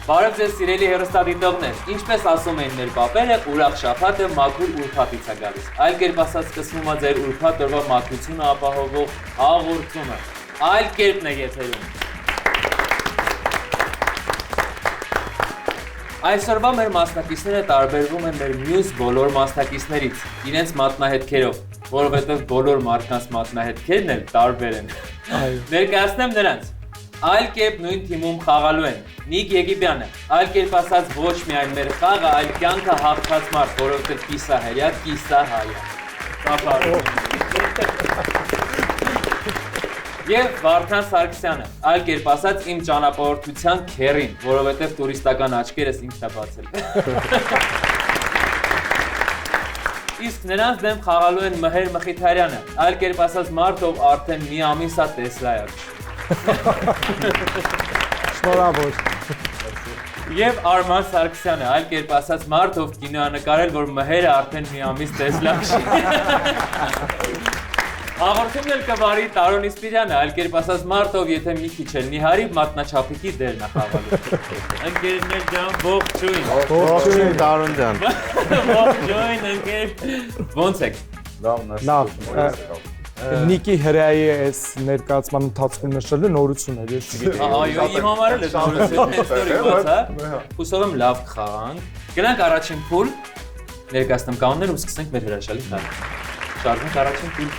Բարև ձեզ սիրելի հեռուստադիտողներ, ինչպես ասում էին մեր պապերը, ուրախ շաբաթը մաքուր ուրբաթից է գալիս։ Այլ կերպ ասած սկսվում է ձեր ուրբաթ օրվա մաքրությունը ապահովող հաղորդումը։ Այլ կերպն է եթերում։ Այսօրվա մեր մասնակիցները տարբերվում են մեր մյուս բոլոր մասնակիցներից, իրենց մատնահետքերով, որովհետև բոլոր մարդկանց մատնահետքերն էլ տարբեր են։ Ներկայացնեմ նրանց։ Այլ կերպ նույն թիմում խաղալու են Նիկ Եգիբյանը, այլ կերպ ասած ոչ միայն մեր խաղը, այլ կյանքը հաղթած մարդ, որովհետև կիսահերյա, կիսահայա։ Եվ Վարդան Սարգսյանը, այլ կերպ ասած իմ ճանապարհորդության քերին, որովհետև տուրիստական աչքերս ինքն է բացել։ Իսկ նրանց դեմ խաղալու են Մհեր Մխիթարյանը, այլ կերպ ասած մարդ, ով արդեն մի ամիս է Տեսլայա։ Շնորհավոր։ Եվ Արման Սարգսյանը, այլ կերպ ասած մարդ, ով կինո է նկարել, որ Մհերը արդեն մի ամիս Տեսլա չի։ Հաղորդումն էլ կվարի Տարոն Իսպիրյանը, այլ կերպ ասած մարդ, ով եթե մի քիչ էլ նիհարի, մատնաչափիկի դերն է խաղալու։ Ընկերներ ջան, ողջույն։ Ողջույն Տարոն ջան։ Ողջույն ընկեր։ Ոնց եք։ Լավ։ Նիկի հրայի այս ներկայացման ընթացքում նշելը նորություն է, ես չգիտեի։ Այո, իմ համար էլ է նորություն, հետո իմաց, հա։ Հուսով եմ լավ կխաղանք։ Գնանք առաջին փուլ, ներկայացնեմ կանոնները ու սկսենք մեր հրաշալի խաղը։ Շարժենք առաջին փուլ։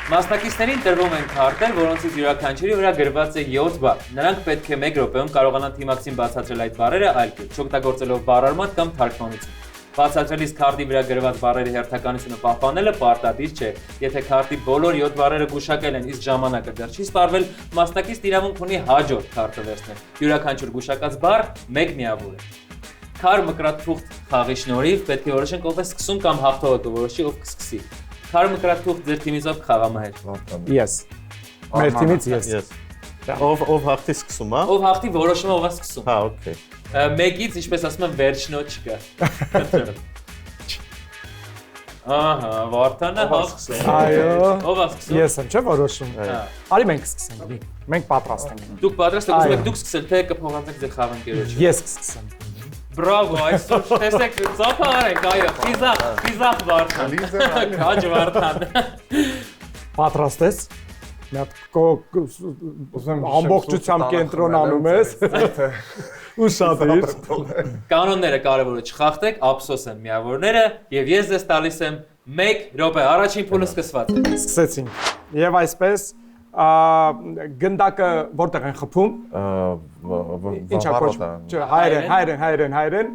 Մասնակիցներին տրվում են քարտեր, որոնցից յուրաքանչյուրի վրա գրված է 7 բառ։ Նրանք պետք է 1 րոպեում կարողանան թիմակցին բացատրել այդ բառերը այլ կերպ, չօգտագործելով բառարման կամ թարգմանություն։ Բացատրելիս քարտի վրա գրված բառերի հերթականությունը պահպանելը պարտադիր չէ։ Եթե քարտի բոլոր 7 բառերը գուշակել են, իսկ ժամանակը դեռ չի սպառվել, մասնակիցն իրավունք ունի հաջորդ քարտը վերցնել։ Յուրաքանչյուր գուշակած բառ 1 միավոր է։ Քար մկրատփուխտ խաղի շնորհիվ պետք է որոշենք ով է սկսում կամ հաղթողը կորոշի ով կսկսի։ Քար մկրատփուխտ ձեր թիմից ով կխաղա Մհեր։ Ես։ Մեր թիմից ես։ Ով հաղթի սկսում, հա։ Ով հաղթի որոշումը ով է սկսում։ Հա, օքեյ։ Մեկից, ինչպես ասում են, վերջնոց չկա։ Ահա, Վարդանը հաղթել։ Այո։ Ով է սկսում։ Ես եմ, չէ՞ որոշում։ Արի մենք սկսենք։ Մենք պատրաստ ենք։ Դուք պատրաստ եք, ուզում եք դուք սկսել, թե կփոխանցեք ձեր խաղընկերոջը։ Ես կսկսեմ։ Բրավո, այսօր տեսեք, ծափ արեք, այո, խիզախ Վարդան։ Քաջ Վարդան։ Պատրաստ ես։ Նա ամբողջությամբ կենտրոնանում ես։ Ու շատ է։ Կանոնները կարևոր է չխախտեք, ափսոս են միավորները եւ ես ձեզ տալիս եմ 1 րոպե, առաջին փուլը սկսված է։ Սկսեցինք։ Եվ այսպես գնդակը որտեղ են խփում։ Ինչա կոչվում։ Չէ, հայերեն։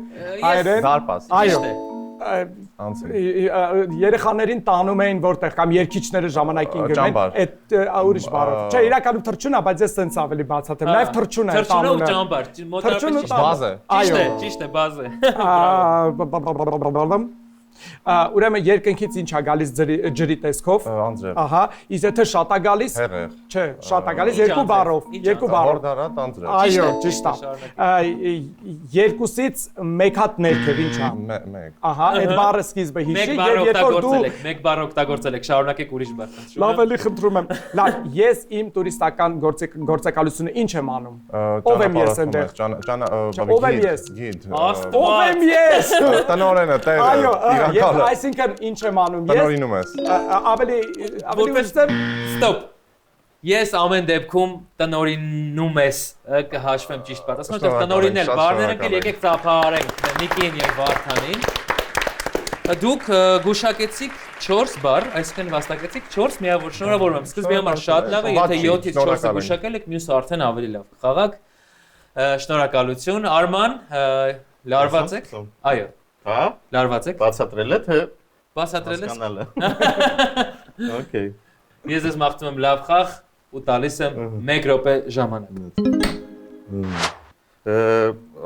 Դարպաս։ Այո։ Անցել։ Երեխաներին տանում էին որտեղ կամ երկիչները ժամանակին գնում են այդ ուրիշ բառով։ Չէ, իրականում թռչուն է, բայց ես sense ավելի բացատրեմ։ Նաև թռչուն է տանում։ Թռչուն ու ճամբար, մոտավորապես բազ է։ Ճիշտ է, բազ է։ Ուրեմն երկնքից ինչ է գալիս ջրի տեսքով։ Անձրև։ Ահա, իսկ եթե շատ է գալիս։ Հեղեղ։ Չէ, շատ է գալիս երկու բառով, երկու բառով։ Հորդարանտ անձրև։ Այո, ճիշտ է։ Երկուսից մեկ հատ ներքև ինչ է։ Մեկ։ Ահա, այդ բառը սկիզբը հիշի եւ երբ որ դու մեկ բառ օգտագործել եք, շարունակեք ուրիշ բառ։ Լավ էլի խնդրում եմ։ Լավ, ես իմ տուրիստական գործակալությունը ինչ եմ անում։ Ով եմ ես այնտեղ։ Ով եմ ես։ Գիդ։ Ով եմ ես։ Տնօրենը, տերը։ Այո, այսինքն ինչ եմ անում ես։ Տնօրինում ես։ Ավելի ուշտեմ։ Ստոպ։ Ես ամեն դեպքում տնօրինում ես կհաշվեմ ճիշտ պատասխանը, որտեղ տնօրինել բառներ ընկել եկեք ծափահարենք Նիկին եւ Վարդանին։ Դուք գուշակեցիք 4 բառ, այսինքն վաստակեցիք 4 միավոր, շնորհավորում եմ։ Սկզբի համար շատ լավ է, եթե 7-ից 4-ը գուշակել եք, մյուսը արդեն ավելի լավ կխաղաք։ Շնորհակալություն, Արման, լարված եք։ Այո։ Հա։ Լարված եք։ Բացատրել է թե Բացատրել ես։ Okay։ Ես ես մաղթում եմ լավ խաղ ու տալիս եմ 1 րոպե ժամանակ։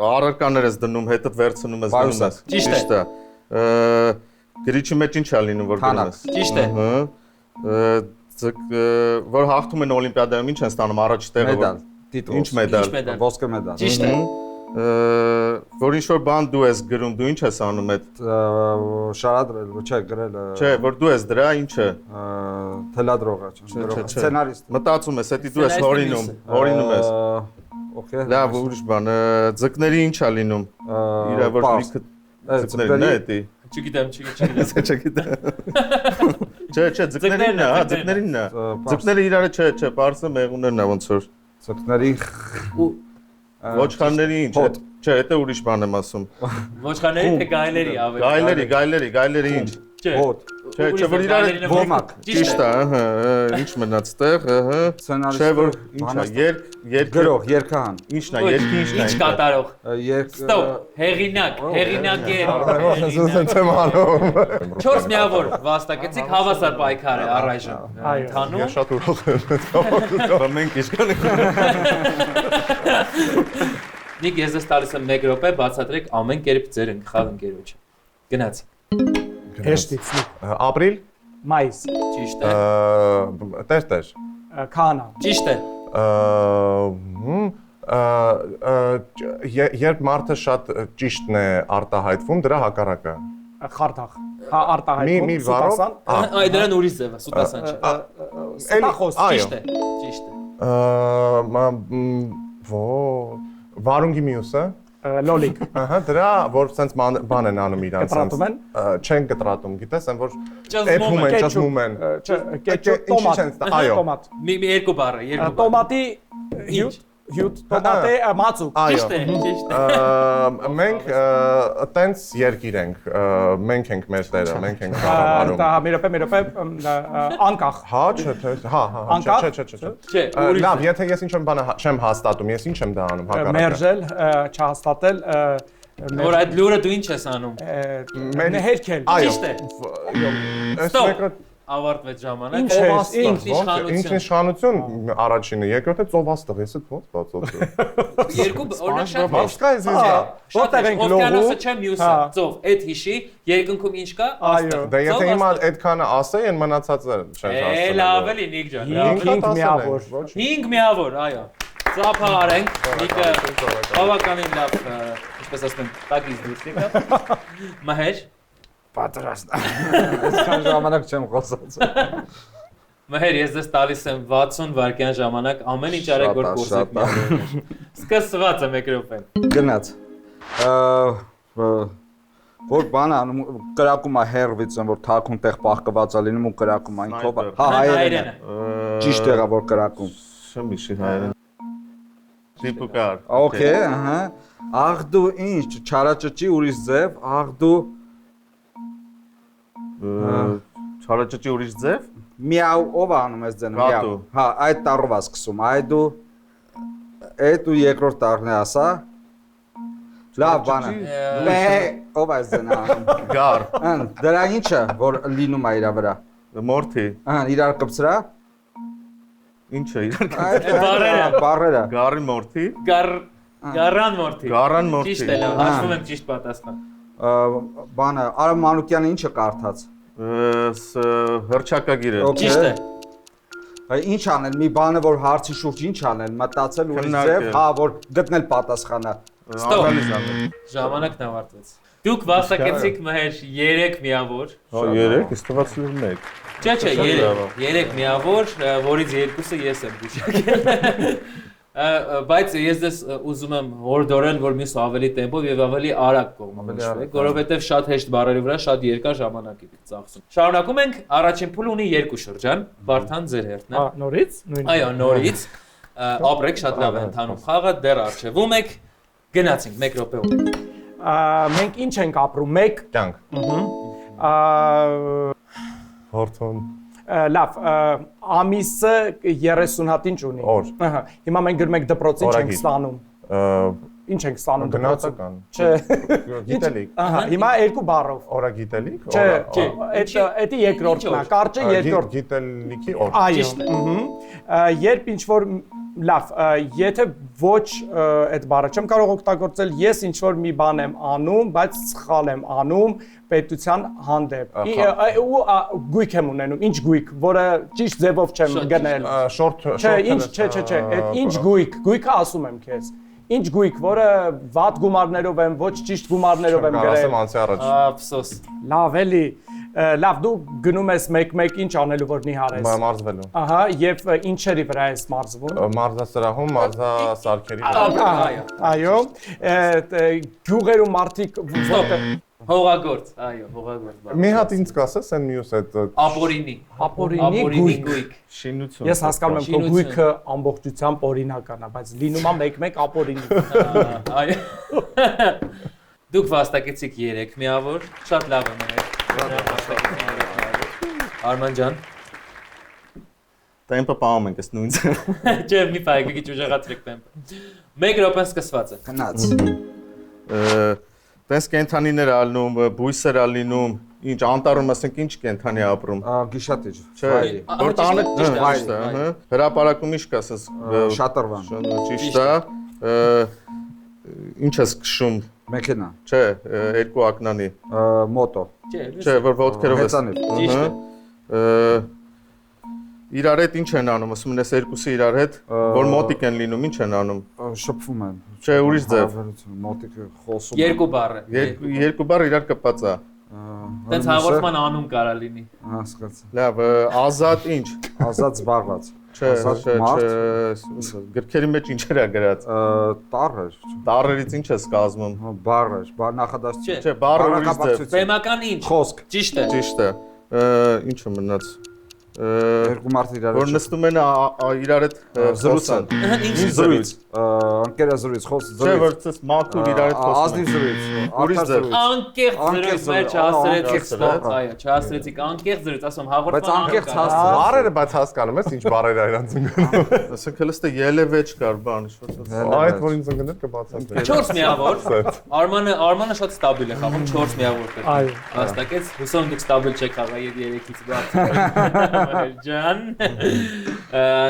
Առարկաներ ես դնում, հետը վերցնում ես գնում ես։ Ճիշտ է։ Գրիչի մեջ ինչ է լինում որ գնում ես։ Ճիշտ է։ Որ հաղթում են օլիմպիադայում ինչ են ստանում առաջ տեղը։ Մեդալ, տիտղոս։ Ինչ մեդալ։ Ոսկե մեդալ։ Ճիշտ է։ Որ ինչ որ բան դու ես գրում, դու ինչ ես անում այդ շարադրել, չէ, գրել։ Չէ, որ դու ես դրա ինչը։ Թելադրողը, սցենարիստ։ Մտածում ես, դա դու ես հորինում ես։ Okay։ Լավ, ուրիշ բան, ձկների ինչ է լինում։ Իրա որ լիքը ձկներն է դա։ Չգիտեմ։ Չէ, ձկներինն է, հա, ձկներինն է։ Ձկները իրար չէ, պարսը մեղուներն է ոնց որ։ Ձկների Ոչխարների ինչ է։ Չէ, դա ուրիշ բան եմ ասում։ Ոչխարների թե գայլերի ավելի։ Գայլերի ինչ։ Չէ։ Չէ, որ իրար ոմակ։ Ճիշտ է, ըհը, ինչ մնաց տեղ, ըհը։ Չէ, որ ինչա, երկ գրող, երգահան։ Ինչն է, երկի ինչն է։ Ինչ կատարող։ Ստոպ, հեղինակեր։ Զուսեն չեմ անում։ 4 միավոր վաստակեցիք հավասար պայքար է առայժմ։ Թանում։ Ես շատ ուրախ եմ։ Մենք իշքան Նիկ ես ես տալիս եմ 1 րոպե, բացատրեք ամեն կերպ ձեր ընկխալ ընկերոջը։ Գնաց։ Հեշտից։ Ապրիլ, Մայիս։ Ճիշտ է։ Տեր։ Քանա։ Ճիշտ է։ Երբ մարդը շատ ճիշտն է արտահայտվում, դրա հակառակը։ Խարդախ։ Հա արտահայտվում։ Մի վառով։ Այ դրան ուրիշ ձև է, սուտասան չէ։ Ստախոս։ Ճիշտ է։ Վարունգի մյուսը։ Լոլիկ։ Ահա, դրա որ sense բան են անում իրանց։ Կտրատում են։ Չեն կտրատում, գիտես, այն որ Ճզմում են, ճզմում են։ Կեչուպ, տոմատ։ Այո։ Տոմատ։ Մի երկու բառ է, երկու բառ։ Տոմատի հյութ, տոմատե մածուկ։ Ճիշտ է։ Մենք տենց երկիր ենք, մենք ենք մեր տերը, մենք ենք կառավարում։ Դա մի րոպե, անկախ։ Հա, չէ։ Չէ, ուրիշ։ Լավ, եթե ես ինչ-որ բան չեմ հաստատում, ես ինչ եմ դա անում հակառակը։ Մերժել, չհաստատել, Որ այդ լուրը դու ինչ ես անում։ հերքել։ Ճիշտ է։ Ստոպ։ Ավարտվեց ժամանակ։ Ինչ իշխանություն առաջինը, երկրորդը ծովաստղ, ես այդ ոնց բացատրեմ։ Երկու օրինակ շատ Մասկա է զիզա։ Որտեղ ենք Օվկիանոսը լողու։ չէ մյուսը, ծով, այդ հիշի, երկնքում ինչ կա։ Այո։ Դե եթե հիմա այդքանը ասեի, այն մնացածը չեն ասել։ Լավ էլի Նիկ ջան։ 5 միավոր։ 5 միավոր, այո։ Ծափա արենք, Նիկը բավականին լավ, ինչպես ասում են, տակից դուրս եկավ։ Մհեր Պատրաստ։ Այսքան ժամանակ չեմ խոսած։ Մհեր, ես դες տալիս եմ 60 վայրկյան ժամանակ, ամեն ինչ արեք որ կորսեք միավորներ։ Սկսված է 1 րոպեն։ Գնաց։ Որ բան անում կրակում է հերվիցն, որ թաքուն տեղ պահկված է լինում ու կրակում այն քով։ Հա, հայերեն։ Ճիշտ եղա որ կրակում։ Շմիշի հայերեն։ Դիպուկար։ Okay, ահա։ Աղ դու ինչ, չարաճճի ուրիշ ձև, աղ դու Չարաճճի ուրիշ ձև։ Միավ ով անում ես ձենը միավ։ Հա, այդ տառով է սկսում։ Այդ ու երկրորդ տառն է ասա։ Լավ բանը։ Ով է ձենը անում։ Գար։ Դրա ինչը որ լինում է իր վրա։ Մորթի։ Ահա, իրար կպցրա։ Ինչը իրար։ Բարերը։ Գարի մորթի։ Գարան մորթի։ Գարան մորթի։ Ճիշտ է, լավ, հաշվում եմ ճիշտ պատասխան։ Բանը Արամ Մանուկյանը ինչը կարդաց։ Հռչակագիրը։ Ճիշտ է։ Ինչ անել, մի բանը որ հարցի շուրջ ինչ անել, մտածել ուրիշ ձև, հա, որ գտնել պատասխանը։ Ժամանակն ավարտվեց։ Դուք վաստակեցիք Մհեր 3 միավոր։ Հա 3, իսկ թվացել 1։ Չէ, 3 միավոր, որից 2-ը ես եմ գուշակել։ Բայց ես դες ուզում եմ հորդորել, որ մյուսը ավելի տեմպով եւ ավելի արագ կողմնորոշվեք, որովհետեւ շատ հեշտ բառերի վրա շատ երկար ժամանակ եք ծախսում։ Շարունակում ենք, առաջին փուլը ունի 2 շրջան, Վարդան ձեր հերթն է։ Նորից։ Այո, նորից։ Ապրեք, շատ լավ է ընթանում խաղը, դեռ արժևում եք։ Գնացինք 1 րոպե ունի։ Մենք ինչ ենք ապրում, 1 Կյանք։ Հորթոն։ Լավ, ամիսը 30 հատ ինչ ունի։ Օր։ Ահա, հիմա մենք գրում ենք դպրոց ինչ ենք ստանում։ Ինչ ենք ստանում դպրոցում։ Գնացական։ Չէ։ Գիտելիք։ Ահա, հիմա 2 բառով։ Օրագիտելիք։ Չէ, դա երկրորդն է, կարճը երկրորդ։ Գիտելիքի օր։ Այո, երբ ինչ որ լավ, եթե ոչ այդ բառը չեմ կարող օգտագործել, ես ինչ որ մի բան եմ անում, բայց սխալ եմ անում պետության հանդեպ։ Ու գույք եմ ունենում, ինչ գույք, որը ճիշտ ձևով չեմ գնել։ Շորտ։ Չէ, այդ ինչ գույք, գույքը ասում եմ քեզ։ Ինչ գույք, որը վատ գումարներով եմ, ոչ ճիշտ գումարներով եմ Կարասեմ գրել։ անցի առաջ։ Ափսոս։ Լավ էլի։ Լավ, դու գնում ես 1-1 ինչ անելու որ նիհարես։ Մարզվելու։ Ահա, եւ ինչերի վրա ես մարզվում։ Մարզասրահում, մարզասարքերի։ Այո, գյուղերու մարդիկ որտեղ Հողագործ, այո, հողագործ։ Մի հատ ինձ կասես այն մյուս այդ Ապորինի։ ապորինի գույք։ Շինություն։ Ես հասկանում եմ, քո գույքը ամբողջությամբ օրինական է, բայց լինում է 1-1 ապորինի։ Այո։ Դուք վաստակեցիք 3 միավոր, շատ լավ է մեր։ Արման ջան։ Տեմպը պահում ենք, ըստ նույնց։ Չէ, մի փայ, մի քիչ ուժեղացրեք տեմպը։ 1 րոպեն սկսված է։ Գնաց։ Տես կենթանիներ ալնում, բույսեր ալինում, ինչ անտառում ասենք ինչ կենթանի ապրում։ Գիշատիչ։ Չէ, որ տանը ճիշտ է, հա։ Հրապարակում ինչ կասես։ Շատրվան։ Ճիշտ է։ Ինչ ես քշում։ Մեքենա։ Չէ, երկու ակնանի։ Մոտո։ Չէ, որ ոտքերով ես։ Հեծանիվ։ Ճիշտ է։ Իրար հետ ինչ են անում, ասում են ես երկուսը իրար հետ, որ մոտիկ են լինում, ինչ են անում։ Շփվում են։ Չէ, ուրիշ ձև։ Մոտիկը խոսում։ Երկու բառ է։ Երկու բառ իրար կպած է։ Տենց հաղորդման անուն կարա լինի։ Հասկացա։ Լավ, ազատ ինչ։ Ազատ զբաղված։ Չէ, Ազատ չէ, մարդ։ չէ, գրքերի մեջ ինչեր է գրած։ Տառեր։ Տառերից ինչ ես կազմում։ Բառեր, նախադասություն։ Չէ, Չէ, բառը ուրիշ ձև։ Բեմական ինչ։ Խոսք։ Ճիշտ է։ Ճիշտ է։ Ինչը մնաց։ Երկու մարդ իրար Որ նստում են իրար հետ զրուցան։ Ինչ զրույց։ Ընկերազրույց, խոս Չէ, որ ցես մաքուր իրար հետ խոսում։ ազնիվ զրույց։ Ուրիշ ձև։ Անկեղծ զրույց, մեր չհասցրեցիք ստոպ, այո, չհասցրեցիք անկեղծ զրույց, ասում Բայց հաղորդման անկեղծ անուն հասցրեց։ Բարերը բայց հասկանում ես ինչ բարեր է իրանց ընկնում։ Ասենք հլստը ելևեջ կար, բան, ինչ-որ։ Այդ որ ինձ ընկներ կբացատրի։ 4 միավոր։ Արմանը շատ ստաբիլ է խաղում 4 միավոր կրկին։ Այո։ Հաստակեց, հուսով դուք ստաբիլ չեք խաղա եւ 3-ից բարձր։ Ջան։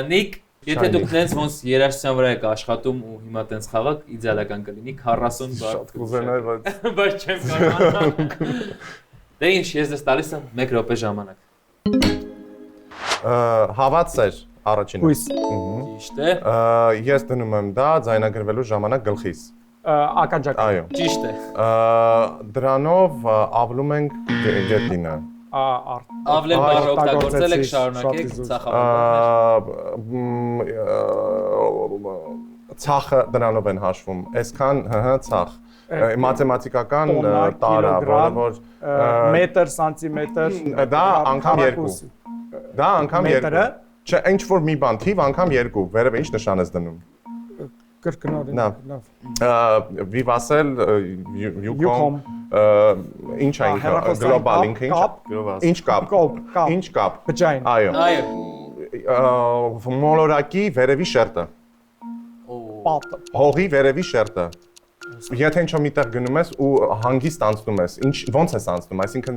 Նիկ, եթե դուք տենց ոնց երաժշտության վրա եք աշխատում ու հիմա տենց խաղաք, իդեալական կլինի 40 բառ։ Շատ կուզենայի, բայց Բայց չեմ կարող։ Դե ինչ, ես դες տալիս եմ 1 րոպե ժամանակ։ հավատսեր առաջինը։ Հույս։ Ճիշտ է։ Ես դնում եմ դա ձայնագրվելու ժամանակ գլխիս։ Ականջակ։ Այո։ Ճիշտ է։ Դրանով ավլում ենք գետինը։ Ավլել բառը օգտագործել եք, շարունակեք ցախը դրանով են հաշվում։ Այսքան ցախ մաթեմատիկական տարա, որը որ մետր, սանտիմետր, դա անգամ 2։ Դա անգամ 2։ մետրը։ Չէ, ինչ որ մի բան թիվ անգամ 2, վերևը ինչ նշան ես դնում։ Կրկնորեն։ Լավ։ Վիվասել Yukon ինչ է ինքը գլոբալ ինքը ինչ կապ։ Ինչ կապ։ Բջայն։ Այո։ Այո։ Մոլորակի վերևի շերտը։ Պատը։ Հողի վերևի շերտը։ Եթե ինչ-որ միտեղ գնում ես ու հանգիստ անցնում ես, ինչ ոնց ես անցնում, այսինքն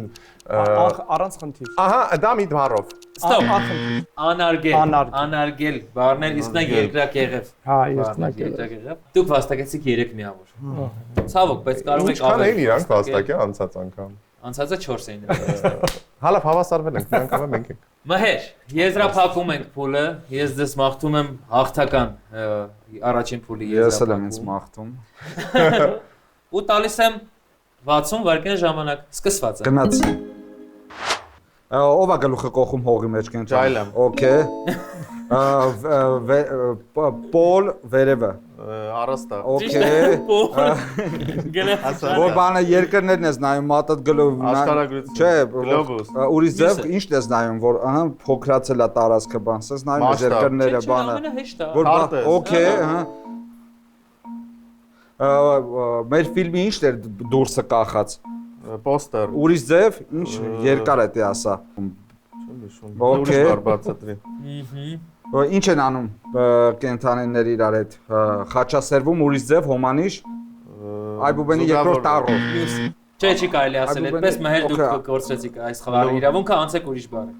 առանց խնդիր։ ահա դա մի բառով։ Ստոպ։ Ախնդիր։ Անարգել։ Անարգել բառներ, իսկ նա երկրակեղև։ Հա, երկրակեղև։ Երկրակեղև։ Դուք վաստակեցիք 3 միավոր։ Ցավոք, բայց կարող եք Ինչքան էին իրանք վաստակի անցած անգամ։ Անցածը 4 էին։ Հալա հավասարվել ենք, մենք անգամ մենք ենք։ Մհեր, եզրափակում ենք փուլը, ես դες մաղթում եմ հաղթական առաջին փուլի Ես էլ եմ ինձ մաղթում։ Ու տալիս եմ 60 վայրկյան ժամանակ, սկսված է։ Գնաց։ Ով է գլուխը կողում հողի մեջ կեն։ Ջայլեմ։ Okay։ Պոլ վերևը։ Առաստա։ Okay։ Գնաց։ Որ բանը երկրներն ես նայում, մատդ գլով։ Աշխարհագրություն։ Չէ, Գլոբուս։ ուրիշ ձև ինչ ես նայում, որ ահա փոքրացել է տարածքը բան, ես նայում ես երկրները բանը։ Ամենահեշտ է։ Որ Քարտեզ։ Okay, ահա։ Մեր ֆիլմի ինչն էր դուրսը կախած։ Պոստեր։ Ուրիշ ձև, ինչ երկար է դե ասա։ Okay։ Բացատրի։ Ինչ են անում կենթանիներ իրար հետ։ Խաչասերվում ուրիշ ձև հոմանիշ այբուբենի երկրորդ տառով։ Չէ, չի կարելի ասել այդպես, մհեր դուք կորցրեցիք այս խաղի իրավունքը, անցեք ուրիշ բառը։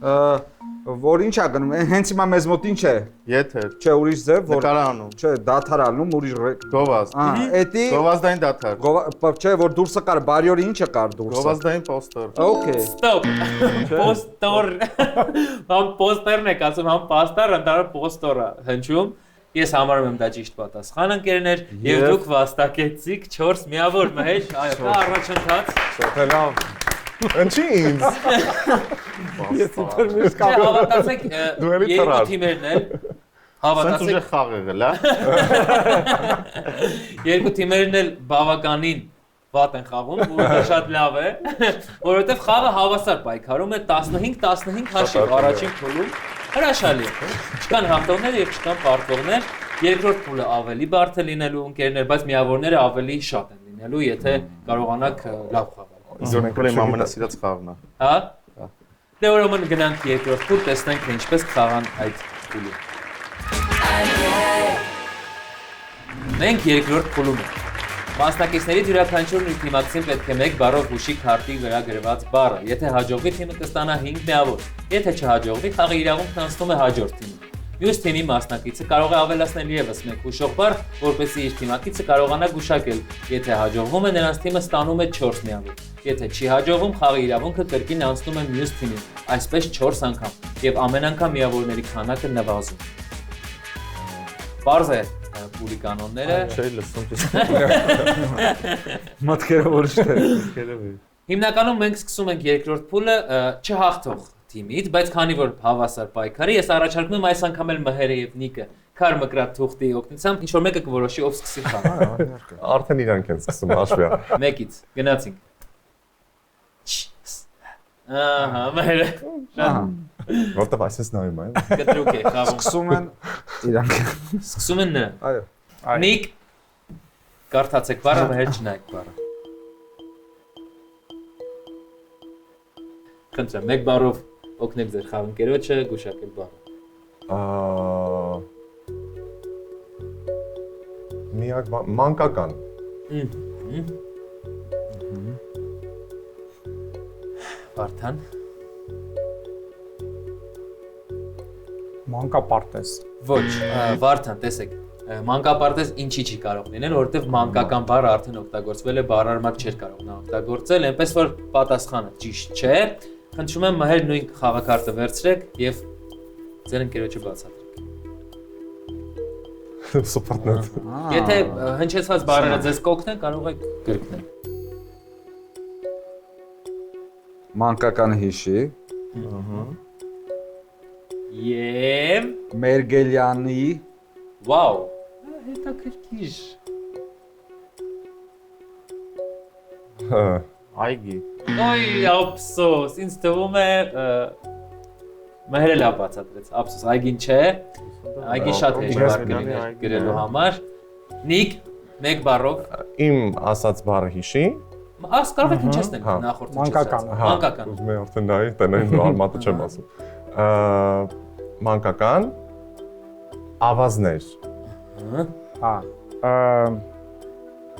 Որ ինչ է գնում, հենց հիմա մեզ մոտ ինչ է։ Եթեր։ Չէ, ուրիշ ձև, որ Նկարանում։ Չէ, դաթար անում, ուրիշ Գովազ։ Էդի Գովազդային դաթար։ Չէ, որ դուրսը կար, բարյորի ինչը կար դուրսը։ Գովազդային պոստեր։ Okay։ Ստոպ։ Պոստոր։ Համ պոստերն է ասում, համ պաստար, ընդհանուր պոստորա հնչում։ Ես համարում եմ դա ճիշտ պատասխան ընկերներ եւ դուք վաստակեցիք 4 միավոր մհեր, այո, դա առաջընթաց։ Լավ։ Ինչի՞ ինձ։ Ես ինտերնետ կապ։ Հավատացեք, երկու թիմերն էլ Սենց ուժեղ խաղ եղել, երկու թիմերն էլ բավականին վատ են խաղում, որը շատ լավ է, որովհետեւ խաղը հավասար պայքարում է 15-15 հաշիվ առաջին փուլում։ Հրաշալի է։ Չկան հաղթողներ եւ չկան պարտվողներ։ Երկրորդ փուլը ավելի բարդ է լինելու ընկերներ, բայց միավորները ավելի շատ են լինելու, եթե կարողանաք լավ խաղալ։ Իսկ իմ ամենասիրած խաղն է։ Հա։ Դե ուրեմն գնանք երկրորդ փուլ, տեսնենք թե ինչպես կխաղան այդ փուլը։ Մենք երկրորդ փուլում ենք։ Մասնակիցներից յուրաքանչյուրն իր թիմակցին պետք է 1 բառով հուշի քարտի վրա գրված բառը։ Եթե հաջողվի, թիմը կստանա 5 միավոր։ Եթե չհաջողվի, խաղի իրավունքն անցնում է հաջորդ թիմին։ Մյուս թիմի մասնակիցը կարող է ավելացնել ևս 1 հուշող բառ, որպեսզի իր թիմակիցը կարողանա գուշակել։ Եթե հաջողվում է, նրանց թիմը ստանում է 4 միավոր։ Եթե չի հաջողվում, խաղի իրավունքը կրկին անցնում է մյուս թիմին, այսպես 4 անգամ, եւ ամեն անգամ միավորների քանակը նվազում։ Պարզ է փուլի կանոնները։ Չէի լսում ճիշտ։ Մտքերը որ չէ։ Հիմնականում մենք սկսում ենք երկրորդ փուլը չհաղթող թիմից, բայց քանի որ հավասար պայքարի, ես առաջարկում եմ այս անգամ էլ Մհերը եւ Նիկը քար մկրատ թուղթի օգնությամբ ինչ որ մեկը կորոշի ով սկսի խաղալ։ Արդեն իրանք են սկսում հաշվի։ Մեկից գնացինք։ Ահա, Մհերը։ Որտեվ այսպես նայում եմ։ Կտրուկ է խաղում։ Սկսում են իրանք։ Սկսում են նրան։ Այո։ Նիկ կարդացեք բառը, Մհեր չնայեք բառը։ Խնդրեմ, 1 բառով օգնեք ձեր խաղընկերոջը գուշակել բառը։ Միակ մանկական։ Վարդան։ Մանկապարտեզ։ Ոչ, Վարդան, տեսեք, մանկապարտեզ ինչի չի կարող լինել, որովհետև մանկական բառը արդեն օգտագործվել է, բառարմակ չէր կարող նա օգտագործել, այնպես որ պատասխանը ճիշտ չէ։ Խնդրում եմ Մհեր նույն խաղակարտը վերցրեք եւ ձեր ընկերոջը բացատրեք։ Սուպերնետ։ Եթե հնչեցված բառերը ձեզ կօգնեն, կարող եք կրկնել։ Մանկական հիշի։ Եվ Մերգելյանի վաու, հետաքրքիր։ Այգի։ Ոյ, ափսոս, ինձ թվում է Մհերը լավ բացատրեց, ափսոս, այգին չէ, այգին շատ հեշտ կլիներ գրելու համար։ Նիկ, 1 բառով։ Իմ ասած բառը հիշի։ Աս կարող եք հնչեցնել նախորդ Մանկական։ Մանկական։ Ուզում եմ արդեն նայի, տնային արմատը չեմ ասում։ Մանկական ավազներ։ Հա։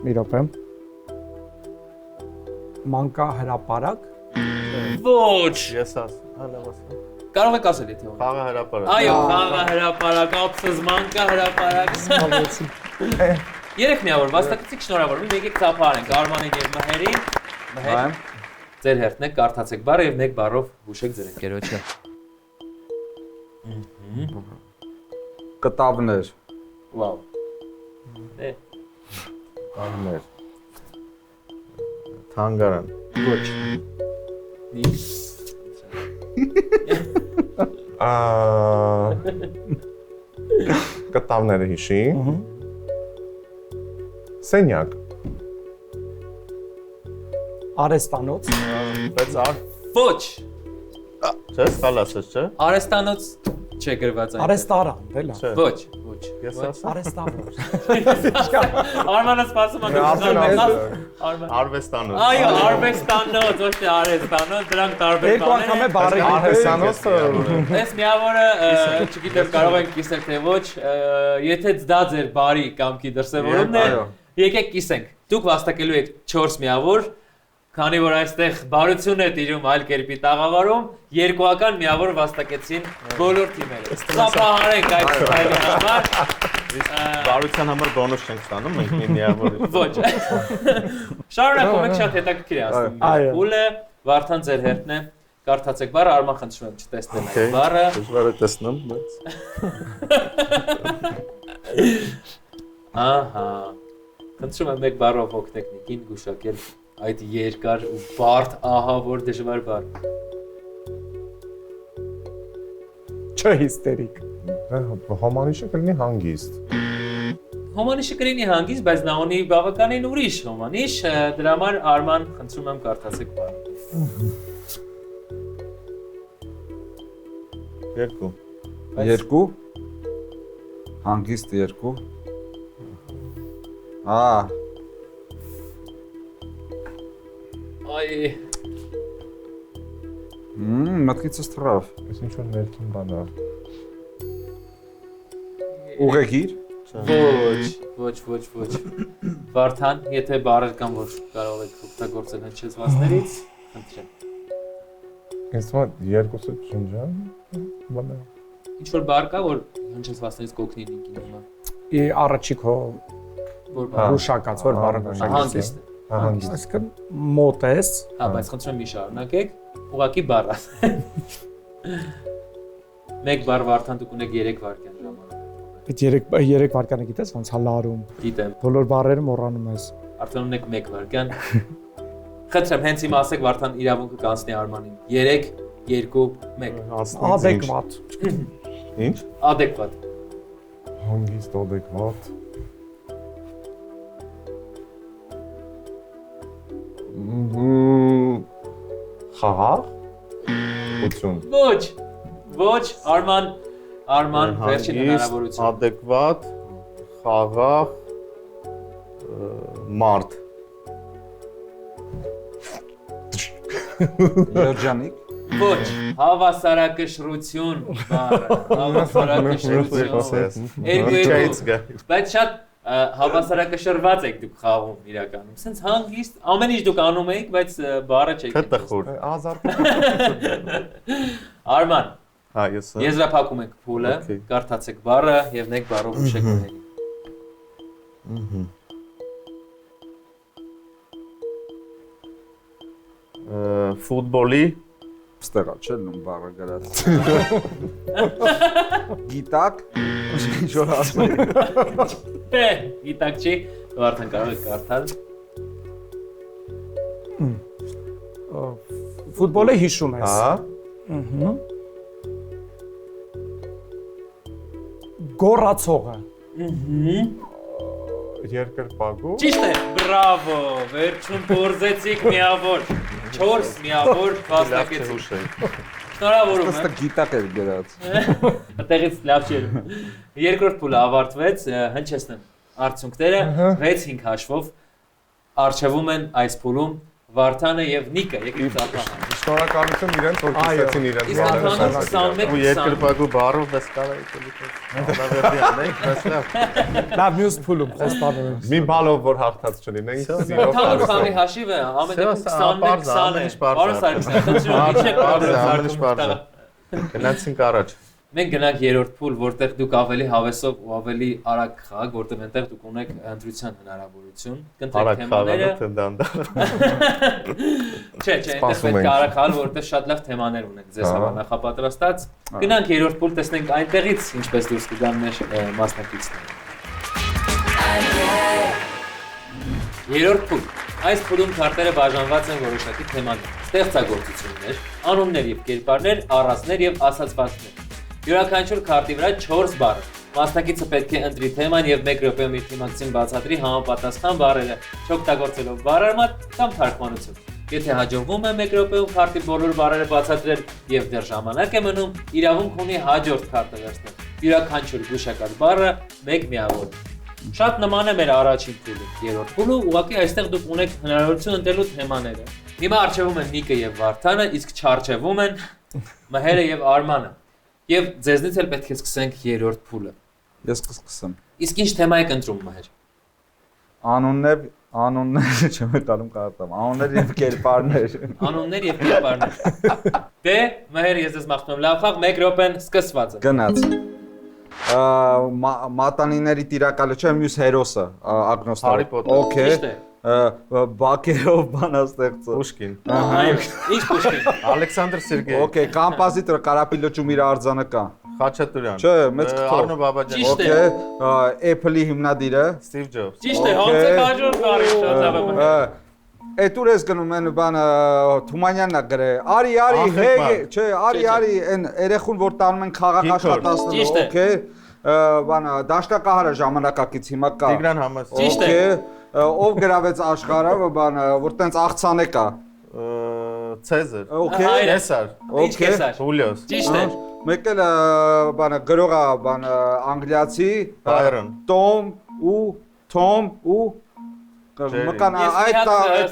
Մի րոպե։ Մանկահրապարակ։ Ոչ։ Ես լավ ասա։ Կարող եք ասել եթե ուզում։ Խաղը հրապարակ։ Այո, խաղը հրապարակ, ափսոս մանկա հրապարակ։ 3 միավոր, վաստակեցիք, շնորհավորում եմ, եկեք ծափարենք Արմանին եւ Մհերին։ Մհեր, ձեր հերթն է, կարդացեք բառը եւ 1 բառով հուշեք ձեր ընկերոջը։ կտավներ։ Վաու։ Դե, Արմեր։ Թանգարան։ ոչ։ Նիկ։ Կտավները հիշի։ Սենյակ։ Արեստանոց։ Բայց Ոչ։ չէ, սխալ ասես, չէ։ Արեստանոց չէ գրված այնտեղ։ Արեստարան, դե լավ։ Ոչ, ոչ։ Ես ասա։ Արեստավոր։ Արմանը սպասում է։ Արման։ Արվեստանոց։ Այո, արվեստանոց, ոչ թե արեստանոց, դրանք տարբեր Երկու անգամ է բառը Արհեսանոցը։ Այս միավորը, չգիտեմ, կարող ենք կիսել թե ոչ, եթե դա ձեր բարի կամքի դրսևորումն է, եկեք կիսենք։ Դուք վաստակելու եք 4 միավոր, քանի որ այստեղ բարություն է տիրում այլ կերպի տաղավարում, երկուական միավոր վաստակեցին բոլոր թիմերը։ Ծափահարենք այդ քայլի համար։ Բարության համար բոնուս չենք ստանում, մենք մի միավոր։ Ոչ։ Շարունակում ենք, շատ հետաքրքիր է ասում։ Փուլը Վարդան ձեր հերթն է։ Կարդացեք բառը, Արման խնդրում եմ չտեսնել այդ բառը։ Դժվար է տեսնում, բայց Ահա։ Խնդրում եմ մեկ բառով օգնեք Նիկին գուշակել այդ երկար ու բարդ ահա որ դժվար բառ։ Չհիստերիկ։ Հոմանիշը կլինի հանգիստ։ Հոմանիշը կլինի հանգիստ, բայց նա ունի բավականին ուրիշ հոմանիշ, դրա համար Արման խնդրում եմ կարդացեք բառը։ 2 2 հանգիստ 2 Այ մտքիցս թռավ Այս ինչ որ ներքին բան է։ ուղեգիր ոչ Վարդան, եթե բառեր կան, որ կարող եք օգտագործել հնչեցվածներից, խնդրեմ։ Ինձ թվում է երկուսը ջնջան։ Բան է։ Ինչ որ բառ կա, որ հնչեցվածներից կօգնի Նիկին հիմա։ Առաջիկ հո Որ գուշակած որ բառը հանգիստ է։ Հանգիստ։ Այսինքն մոտ ես։ Հա, բայց խնդրեմ մի շարունակեք, ուղղակի բառ։ Մեկ բառ Վարդան դուք ունեք 3 վայրկյան ժամանակ։ Այդ 3 վայրկյանը գիտես ոնց հալարում։ Գիտեմ, Բոլոր բառերը մոռանում ես։ արդեն ունեք 1 վայրկյան։ Խնդրեմ, հենց հիմա ասեք Վարդան իրավունքը կանցնի Արմանին։ 3, 2, 1։ Adekvat։ Ինչ։ Adekvat։ Հանգիստ adekvat։ Խաղաղ։ Ություն։ Ոչ, Արման, վերջին հնարավորություն։ Adekvat, խաղաղ, մարդ։ երջանիկ Ոչ, հավասարակշռություն բառը, հավասարակշռություն։ Բայց շատ հավասարակշռված եք դուք խաղում իրականում։ Սենց հանգիստ, ամեն ինչ դուք անում եք, բայց բառը չեք։ Տխուր։ Ազատ։ Արման, Հա, ես։ եզրափակում եք փուլը, կարդացեք բառը եւ մեկ բառով հուշեք ունենի։ Ֆուտբոլի ստեղա չէ նույն բառը գրած գիտակ ինչ որ ասում Գիտակ չի, դու արդեն կարող եք կարդալ։ Ֆուտբոլը հիշում ես։ Հա։ Գոռացողը։ Երկրպագու։ Ճիշտ է, բրավո, վերջում փորձեցիք միավոր, 4 միավոր փաստարկեցիք։ Շնորհավորում եմ։ ըստ գիտակ էր գրած Այդտեղից լավ չէ։ Երկրորդ փուլը ավարտվեց, հնչեցնեմ արդյունքները 6-5 հաշվով արժևում են այս փուլում Վարդանը եւ Նիկը, եկեք ծափահան։ Շնորհակալություն իրենց, որ կիսեցին իրենց Իսկ անդամները 21 Ու երկրպագու բառով դες կարա Լավ մյուս փուլում խոստանում եմ։ Մի բալով որ հաղթած չլինենք, սիրով Ընդհանուր խաղի հաշիվը ամեն դեպքում 21-20 է։ Պարոն Սարգսյան, խնդրում Գնացինք առաջ։ Մենք գնանք երրորդ փուլ, որտեղ դուք ավելի հավեսով ու ավելի արագ խաղաք, որտեղ այնտեղ դուք ունեք ընտրության հնարավորություն։ Կընտրեք թեմաները։ Չէ, այնտեղ պետք է արագ խաղալ, որտեղ շատ լավ թեմաներ ունեք ձեզ համար նախապատրաստած։ Գնանք երրորդ փուլ, տեսնենք այնտեղից ինչպես դուրս կգան մեր մասնակիցները։ Երրորդ փուլ։ Այս փուլում քարտերը բաժանված են որոշակի թեմաներ՝ ստեղծագործություններ, անուններ եւ կերպարներ, առածներ եւ ասացվածքներ։ Յուրաքանչյուր քարտի վրա 4 բառ։ Մասնակիցը պետք է ընտրի թեման եւ 1 րոպեում իր թիմակցին բացատրի համապատասխան բառերը, չօգտագործելով բառարմատ կամ թարգմանություն։ Եթե հաջողվում է 1 րոպեում քարտի բոլոր բառերը բացատրել եւ դեռ ժամանակ է մնում, իրավունք ունի հաջորդ քարտը վերցնել։ Յուրաքանչյուր գուշակած բառը 1 միավոր։ Շատ նման է մեր առաջին փուլին։ Երրորդ փուլը ուղղակի այստեղ դուք ունեք հնարավորություն ընտրելու թեմաները։ Հիմա արժևում են Նիկը եւ Վարդանը, իսկ չարժևում են Մհերը եւ Արմանը։ Եվ ձեզնից էլ պետք է սկսենք երրորդ փուլը։ ես կսկսեմ Իսկ ինչ թեմա եք ընտրում Մհեր։ անուններ չեմ տալում կարդամ անուններ եւ կերպարներ Անուններ եւ կերպարներ։ Դե Մհեր, ես ձեզ մաղթում եմ լավ խաղ, 1 րոպեն սկսված է։ գնաց մատանիների տիրակալը չէ մյուս հերոսը ագնոստը Հարի Պոտեր։ օքեյ Ճիշտ է։ բակերով բանաստեղծը Պուշկին։ Այո, ինչ Պուշկին։ Ալեքսանդր Սերգեյ։ օքեյ կոմպոզիտորը Կարապիլոչում իր արձանը կա Խաչատուրյան։ Չէ, մեծ Արնո Բաբաջան։ Ճիշտ է։ Okay, Apple-ի հիմնադիրը։ Steve Jobs։ Ճիշտ է, ոնց է հաջորդ բարի շատ լավ է։ Այդ ուր ես գնում են բանը Թումանյանն է գրե։ Արի, հեգ, չէ, արի, այն երեխուն որ տանում են խաղաղ աշխատացնելու, okay։ Բանը դաշնակահարը ժամանակակից հիմա կա։ Տիգրան Համասյան։ Ճիշտ է։ Ով գրավեց աշխարհը, բանը որ տենց աղցան է կա։ Ցեզար։ Okay։ Կեսար։ Ինչ կեսար։ Հուլիոս։ Ճիշտ է։ Մեկ էլ բանը գրողա բանը անգլիացի Byron։ Tom ու մկան այդ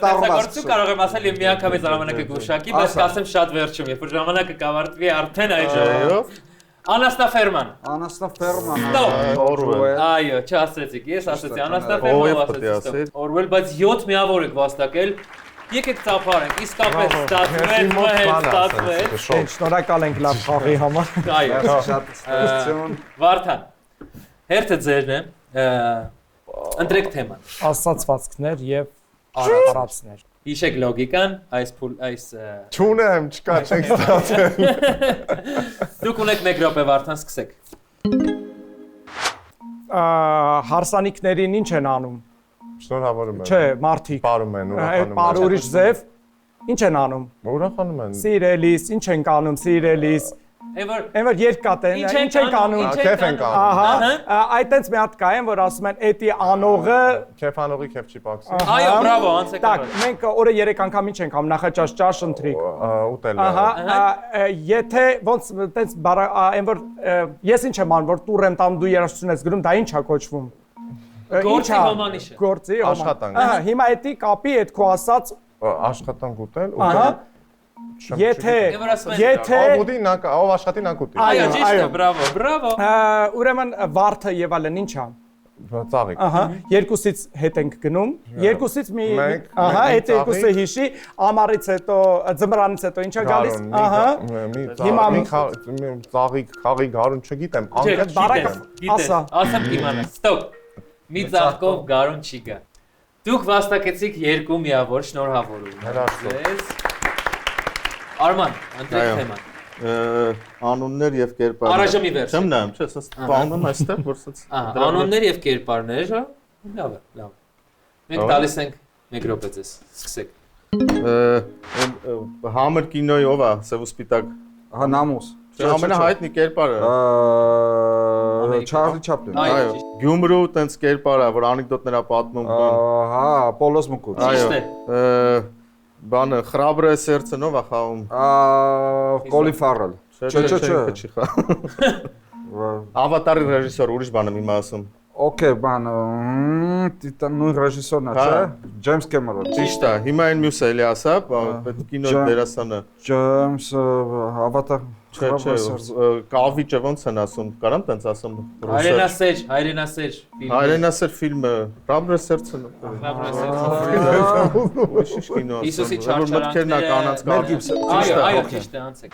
տարվա կարող եմ ասել եմ միանգամից ժամանակը գուշակի, բայց կասեմ շատ վերջում, երբ որ ժամանակը կավարտվի արդեն այժմ։ Անաստաֆերման։ Օրուել։ Այո, չասեցիք, ես ասեցի Անաստաֆերման ասեցի։ Օրուել, բայց 7 միավոր եք վաստակել։ Եկեք ծափարենք, իսկապես ստացվեց։ Շնորհակալ ենք լավ խաղի համար։ Այո, շատ ստացություն։ Վարդան։ Հերթը ձերն է։ Ընտրեք թեման։ Ասացվածքներ եւ արարածներ։ Հիշեք լոգիկան, այս Չունեմ, չկա, չենք ստացել։ Դուք ունեք 1 րոպե Վարդան, սկսեք։ Հարսանիքներին ինչ են անում։ Շնորհավորում եմ։ Չէ, մարդիկ։ Պարում են, Այդ ուրախանում պար ուրիշ ձև ինչ են անում։ են։ Ուրախանում են։ Սիրելիս, ինչ են կանում, սիրելիս։ Այն որ երկատ են, ինչ են կանում։ Քեֆ են կանում։ Ահա, այդտենց մի հատ կա են, որ ասում են, «Էդի անողը»։ Քեֆ անողի քեֆ չի պակսի։ Այո, բրավո, անցեք։ Так, մենք օրը 3 անգամ ինչ ենք անում, նախաճաշ ընթրիկ։ Ուտել։ Ահա, եթե ոնց տենց այն որ ես ինչ եմ անում, որ տուր եմ տանում դու երաժշտություն ես գրում, դա ի՞նչ է կոչվում։ Գործի հոմանիշը։ Գործի Աշխատանք։ Ահա, հիմա էդի կապի այդ քո ասած Աշխատանք ուտել, ահա ուտել։ Եթե ով ուտի նա ով աշխատի նա կուտի։ Այո, ճիշտ է, բրավո։ ուրեմն վարդը եւ այլն ի՞նչ է։ Ծաղիկ։ Ահա, երկուսից հետ ենք գնում, երկուսից մի ահա, մեկ այդ երկուսը հիշի, ամառից հետո, ձմռանից հետո ինչա գալիս, ահա։ Հիմա մի ծաղիկ, խաղի գարուն չգիտեմ, անկեղծ բարակը ասա։ Ասեմ իմանա, ստոպ։ Մի ծաղկով գարուն չի գա։ Դուք վաստակեցիք 2 միավոր, շնորհավորում։ Ձեզ։ Արման, ընտրեք թեման։ Անուններ եւ կերպարներ։ Առայժմի վերջ։ Չեմ նայում, չէ, սա բանում այստեղ, որ սա։ Ահա, անուններ եւ կերպարներ, հա։ Լավ է, լավ։ Մենք տալիս ենք 1 րոպե ձեզ, սկսեք։ Համր կինոյի ով է, սև ու սպիտակ։ Հա նամուս։ Ամենահայտնի կերպարը։ Չարլի Չապլին։ Այո, Գյումրու տենց կերպար է, որ անեկդոտներ է պատմում։ Հա, Պոլոս Մուկուց։ ճիշտ է։ Բանը խրաբրը սերցը նով է խաղում։ Կոլի Ֆարել։ Չի խաղում։ Ավատարի ռեժիսոր ուրիշ բան եմ հիմա ասում։ Okay, բանը տիտան նույն ռեժիսորն է, չէ՞։ Ջեյմս Կեմերոն։ Ճիշտ է, հիմա այն մյուսը էլի ասա, պետք կինո դերասանը։ Ջեյմս Ավատար։ Չէ, կավիճը ոնց են ասում, կարամ տենց ասում Հայրենասեր ֆիլմ։ Հայրենասեր ֆիլմը, Ռաբրը սերցը։ Ուրիշ կինո։ Հիսուսի չարչարանքները։ Այո, ճիշտ է, անցեք։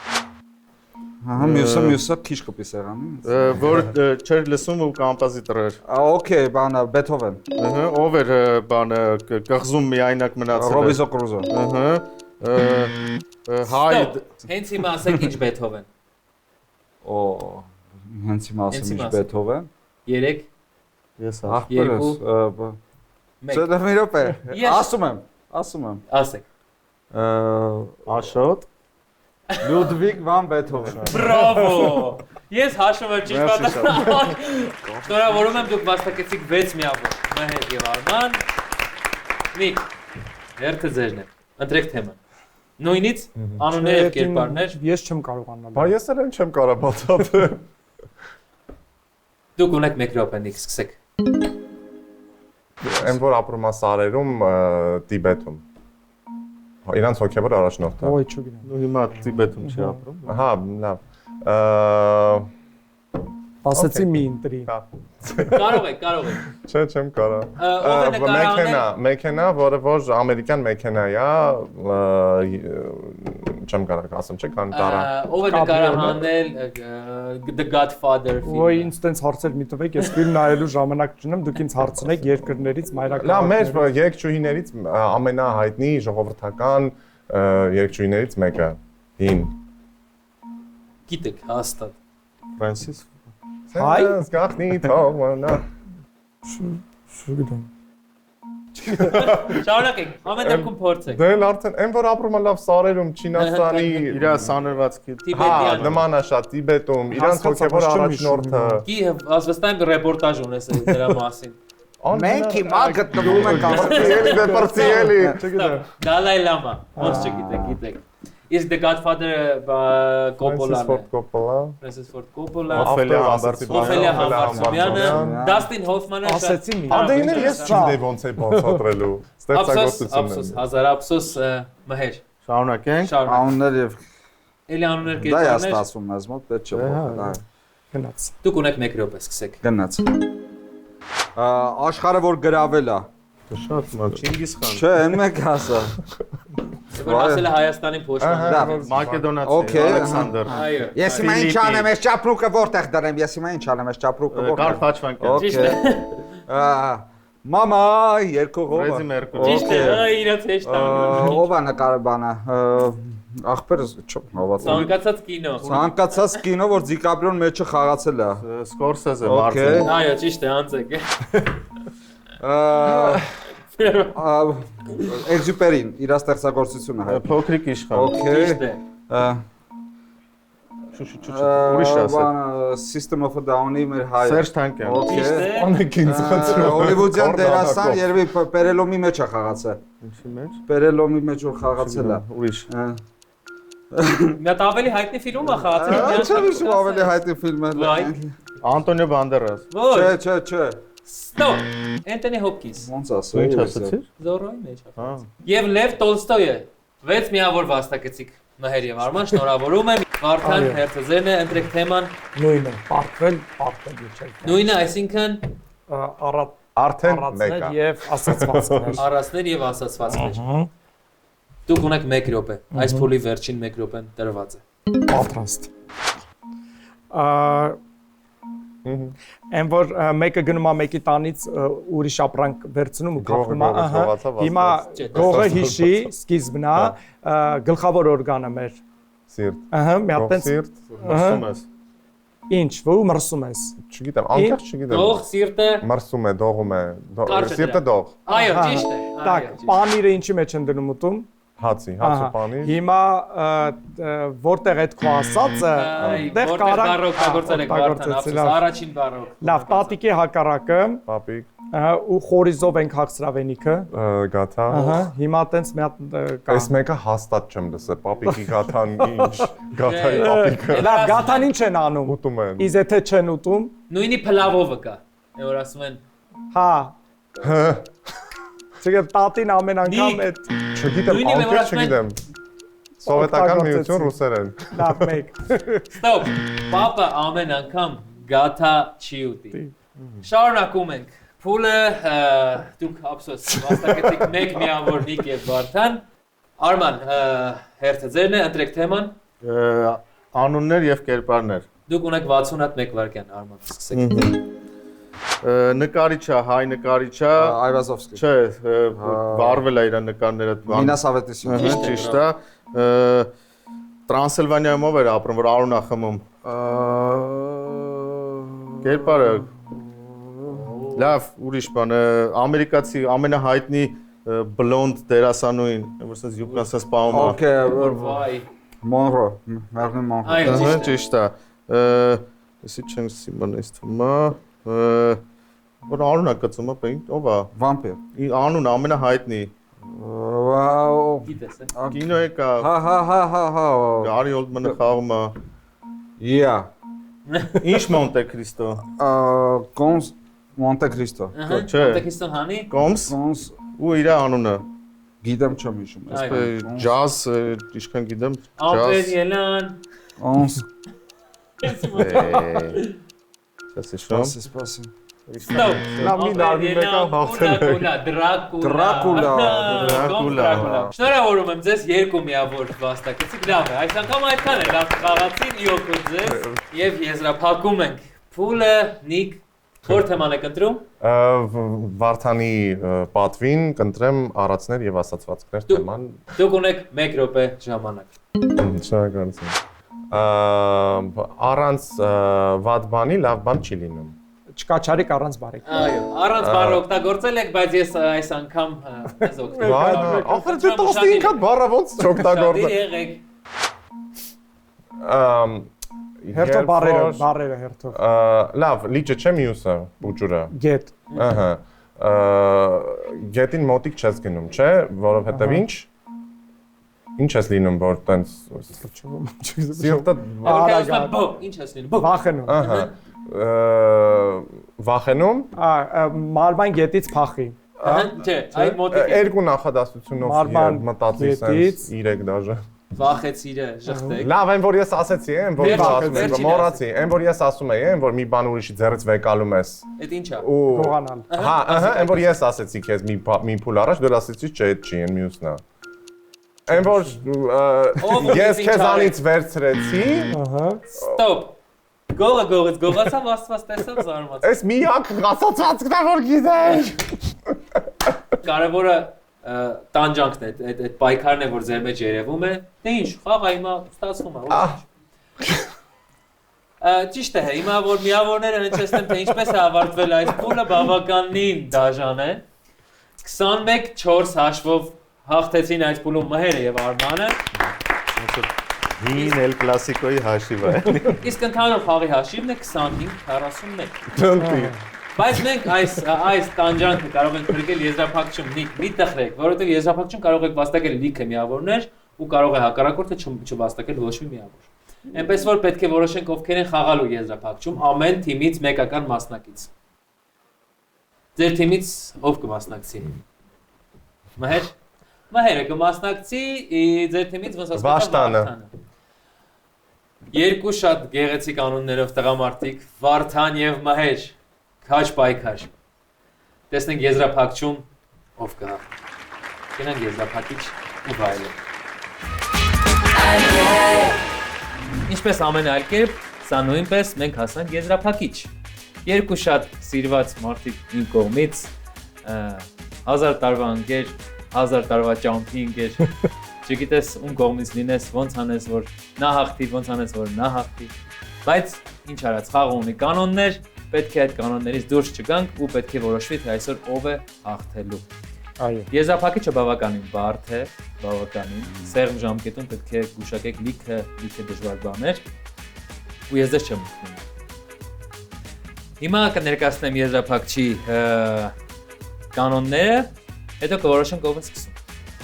Ահա, մյուսը քիչ կպի սեղանի։ Որ չէր լսում ու կոմպոզիտոր էր։ Okay, բանը Բեթհովեն։ Ահա, ով էր բանը կղզում միայնակ մնացել։ Ռոբինզոն Կրուզո։ Ահա։ Հայ Հենց հիմա ասեք ինչ Բեթհովեն։ Օ, հենց հիմա ասեմ ինչ Բեթհովեն։ 3 Ես ախպերս։ Չէ, դեռ մի րոպե։ Ասում եմ։ Ասեք։ Աշոտ Լյուդվիգ վան Բեթհովեն։ Բրավո։ Ես հաշվում եմ ճիշտ պատասխան։ Շնորհավորում եմ, դուք վաստակեցիք 6 միավոր։ Մհեր եւ Արման։ Նիկ։ Հերթը ձերն է։ Ընտրեք թեման։ Նույնից անուններ եւ կերպարներ։ Ես չեմ կարողանալ։ Բա ես էլ չեմ կարող բացատրել։ Դուք ունեք 1 րոպե, Նիկ, սկսեք։ Այն որ ապրում է սարերում Տիբեթում։ Իրանց հոգևոր առաջնորդը։ Ոյ չգիտեմ։ ու հիմա Տիբեթում չի ապրում։ Հա, լավ։ Ասացի մի ընտրի։ Կարող եք։ Չէ, չեմ կարող։ Մեքենա, որը որ ամերիկյան մեքենա է, չեմ կարող ասեմ, չէ՞, կան տարա։ Ով է նկարահանել The Godfather ֆիլմը։ Ոյ ինձ տենց հարցեր մի տվեք, ես ֆիլմ նայելու ժամանակ չունեմ, դուք ինձ հարցնեք երկրներից, մայրաքաղաքներից։ Լավ, մեր երգչուհիներից ամենահայտնի ժողովրդական երգչուհիներից մեկը հին։ Գիտեք, հաստատ։ Ֆրանսիս։ Հայ։ Գախնի թողնա։ Շուգդում։ Շարունակենք, ամեն դեպքում փորձեք։ Դե արդեն այն որ ապրում է լավ սարերում Չինաստանի Իր սաներվածքի հա նման է շատ Տիբետում իրանց հոգևոր առաջնորդը Գի ասվստան ռեպորտաժ ունես դրա մասին։ Մենք հիմա գտնվում ենք Պրտիելի, չգիտեմ։ Դալայ Լամա, ոնց չգիտեք։ Is the Godfather Coppola. Francis Ford Coppola. Օֆելիա Համբարձումյանը, Դաստին Հոֆմանը ասեցի մի։ Անդեյներ ես չգիտեի ոնց է բացատրելու։ Ստեղծագործությունները։ Ափսոս, հազար ափսոս մհեր։ Շարունակենք։ Անուններ եւ Էլի անուններ դա է կեցաններ։ ստացվում մեզ մոտ, պետք չէ փոխել։ Գնաց։ Դուք ունեք 1 րոպե, սկսեք։ Գնաց։ Աշխարհը որ գրավել է։ Շատ մոտ։ Չինգիզ խան։ Չէ, այն մեկ ասա։ Որ ասել է Հայաստանի փոշմանը։ Մակեդոնացի Ալեքսանդր։ Այո։ Ես հիմա ինչ անեմ, ես ճապրուկը որտեղ դրեմ, ես հիմա ինչ անեմ, ես ճապրուկը որտեղ։ Կարլ Փաչվանյան։ Ճիշտ է։ Մամա, երկու ղովը։ Ֆրեդի Մերկուրի։ Ճիշտ է, իրաց հեշտ անում։ Ով է նկարաբանը։ Ախպերս չհավատում։ Ցանկացած կինո։ Ցանկացած կինո, որ Դիկապրիոն մեջը խաղացել է։ Սկորսեզը Մարտին։ Այո, ճիշտ է, անցեք։ Էքզյուպերին, իր ստեղծագործությունը հայ։ Փոքրիկ իշխան։ Ճիշտ է։ Ուրիշ ասել։ System of a Down-ի մեր հայ։ Սերժ Թանկյան։ Ճիշտ է։ Անեկին ծածրում։ Հոլիվուդյան դերասան երևի Պերելոմի մեջ է խաղացել։ Ինչի մեջ։ Պերելոմի մեջ որ խաղացել է։ Ուրիշ։ Մի հատ ավելի հայտնի ֆիլմ է խաղացել։ Չէ, ինչ ավելի հայտնի ֆիլմ է։ Վայ։ Անտոնիո Բանդերաս։ Ոչ։ Չէ։ Stop. Anthony Hopkins։ Ոնց ասել։ Ինչ ասացի։ Զորոյի մեջ է։ Հա։ Եվ Լև Տոլստոյը 6 միավոր վաստակեցիք մհեր եւ Արման, շնորհավորում եմ։ Վարդան Հերթզերն է, ընտրեք թեման։ Նույնը, պարտվել իջել։ Նույնը, այսինքն Արդեն մեկ է։ եւ ասացվածքներ։ առածներ եւ ասացվածքներ։ Դուք ունեք 1 րոպե։ Այս փուլի վերջին 1 րոպեն տրված է։ Պատրաստ։ Այն որ մեկը գնում է մեկի տանից ուրիշ ապրանք վերցնում ու կապնում է, ահա։ Հիմա գողը հիշի սկիզբն է, գլխավոր օրգանը մեր։ Սիրտ։ Ահա, մի հատ տենց Սիրտ, մրսում ես։ ինչ, որ մրսում ես։ Չգիտեմ, անկեղծ չգիտեմ։ Դող, սիրտը։ Մրսում է, դողում է։ Կարճ է Սիրտը դրա։ դող։ Այո, ճիշտ է։ Так, պանիրը ինչի մեջ են դնում ուտում։ Հացի, հացու պանի։ Հիմա որտեղ այդ քո ասածը, Որտեղ բարոկ գործել եք Վարդան, ափսոս, առաջին բարոկ։ Լավ, տատիկի հակառակը, Պապիկ, ու խորիզով ենք հագսրավենիքը։ գաթա։ Ահա, հիմա տենց մի հատ կա։ Այս մեկը հաստատ չեմ լսել, պապիկի գաթան ինչ, գաթայի պապիկը։ Լավ, գաթան ինչ են անում։ Ուտում են։ Իսկ եթե չեն ուտում, Նույնի փլավովը կա։ Որ ասում են հա։ Չգիտեմ, տատին ամեն անգամ այդ Չգիտեմ, Նույնի անկեղծ մեղրացման- չգիտեմ։ Սովետական միություն ռուսերեն։ լավ մեկ։ Ստոպ։ Պապը ամեն անգամ գաթա չի ուտի։ Շարունակում ենք։ Փուլը դուք ափսոս վաստակեցիք 1 միավորնիկ եւ Վարդան։ Արման, հերթը ձերն է, ընտրեք թեման։ Անուններ եւ կերպարներ։ Դուք ունեք 60 հատ 1 վայրկյան, Արման, սկսեք։ Նկարիչա, հայ նկարիչա, Այվազովսկի։ չէ, վարվել է իր նկարները։ Նինա Սավետիսյան։ Ճիշտ է։ Տրանսիլվանիայում ով էր ապրում, որ արուն է խմում։ Կերպարը լավ, ուրիշ բան, ամերիկացի ամենահայտնի բլոնդ դերասանուհին, որ ասես յուբկան ասես պահում է։ Okay, Վայ։ Monroe, Marilyn Monroe։ Այո, Ճիշտ է։ Էսի չեմ սիմոնես թվում է։ Որ արուն է կծում է, ով է։ Vampire։ Անուն ամենահայտնի։ Wow։ գիտես է։ Կինո է կա։ Ha։ Գարի Օլդմանը խաղում է։ Yeah։ Ինչ Մոնտե Քրիստո։ Կոնս Monte Cristo։ Չէ։ Տեքստոն հանի։ Կոմս Կոնս ու իր անունը։ գիտեմ չեմ հիշում։ Ջազ, ինչքան գիտեմ, Ամպեր ջազ։ Ելան։ Կոնս Սասիշում։ Սպասի։ Ստոպ։ Լավ, մի նարդի մեկը հաղթել է։ Դրակուլա։ Շնորհավորում եմ ձեզ 2 միավոր վաստակեցիք։ Լավ է, այս անգամ այդքան է, լավ խաղացիք, իօքո ձեզ եւ եզրափակում ենք։ Փուլը Նիկ որ թեման եք ընտրում։ Վարդանի պատվին կընտրեմ առածներ եւ ասացվածքներ թեման։ Դուք ունեք 1 րոպե ժամանակ։ Շնորհակալություն։ Առանց վատ բանի լավ բան չի լինում։ Չկաչարիկ առանց բարեկամ։ Այո, առանց բառը օգտագործել եք, բայց ես այս անգամ ես օգտագործել։ Ախր դե 15 բառը ոնց չօգտագործել։ Եղեք։ Հերթով բարերը հերթով։ Լավ, լիճը չէ մյուսը, բուջուրը։ Գետ։ Ահա։ Գետին մոտիկ չես գնում, չէ, որովհետև ինչ։ Ինչ ես լինում, որ տենց սիրտը Ինչ ես լինում։ Վախենում։ ահա վախենում Մարման գետից փախի։ Չէ, այ մոտիկ է։ երկու նախադասությունով Մարման մտածի գետից։ sense 3 դաժե Վախեցիրը ժխտեք։ լավ այն որ ես ասեցի այն որ ասում եմ մոռացի այն որ ես ասում եմ այն որ մի բան ուրիշի ձեռից վեկալում ես Էդ ի՞նչ է։ Գողանալ։ հա ահա այն որ ես ասեցի քեզ մի փուլ առաջ դու ասեցի չէ այդ չի այն մյուսն է այն որ ես քեզանից վերցրեցի Ահա։ Ստոպ։ Գողից գողացավ աստված տեսավ զարմացավ։ այս միակ ասացվածքն է որ գիտես Կարևորը տանջանքն է, այդ պայքարն է, որ ձեր մեջ երևում է։ Դե ինչ, խաղը հիմա ստացվում է, ոչ։ Ճիշտ է, հիմա որ միավորները հնչեցնեմ, թե ինչպես է ավարտվել այս փուլը, բավականին դաժան է։ 21-4 հաշվով հաղթեցին այս փուլում Մհերը եւ Արմանը։ Հին El Clasico-ի հաշիվը։ Իսկ ընդհանուր խաղի հաշիվն է 25-41։ Դոնտի Բայց մենք այս տանջանքը կարող ենք փրկել եզրափակչում մի տխրեք, որովհետև եզրափակչում կարող եք վաստակել լիքը միավորներ ու կարող է հակառակորդը չվաստակել ոչ մի միավոր։ Այնպես որ պետք է որոշենք ովքեր են խաղալու եզրափակչում ամեն թիմից մեկական մասնակից։ Ձեր թիմից ով կմասնակցի։ Մհերը կմասնակցի, ձեր թիմից ոնց ասում Վարդանը։ Երկու շատ գեղեցիկ անուններով տղամարդիկ, Վարդան եւ Մհեր։ Քաջ պայքար։ Տեսնենք եզրափակչում ով կա։ Գնանք եզրափակիչ ու վայելը։ Ինչպես ամեն այլ կերպ, սա նույնպես մենք հասանք եզրափակիչ։ Երկու շատ սիրված մարդիկ իմ կողմից 1000 տարվա ընկեր, 1000 տարվա ճամփի ընկեր։ Չգիտես ում կողմից լինես, ոնց անես որ նա հաղթի, ոնց անես որ նա հաղթի։ Բայց ինչ արած, խաղը ունի կանոններ։ Պետք է այդ կանոններից դուրս չգանք ու պետք է որոշվի թե այսօր ով է հաղթելու։ Այո։ Եզրափակիչը բավականին բարդ է, բավականին։ Սեղմ ժամկետում պետք է գուշակեք լիքը դժվար բաներ ու ես դες չեմ ուտնում։ Հիմա կներկայացնեմ եզրափակչի կանոնները, հետո կորոշենք ով է սկսում։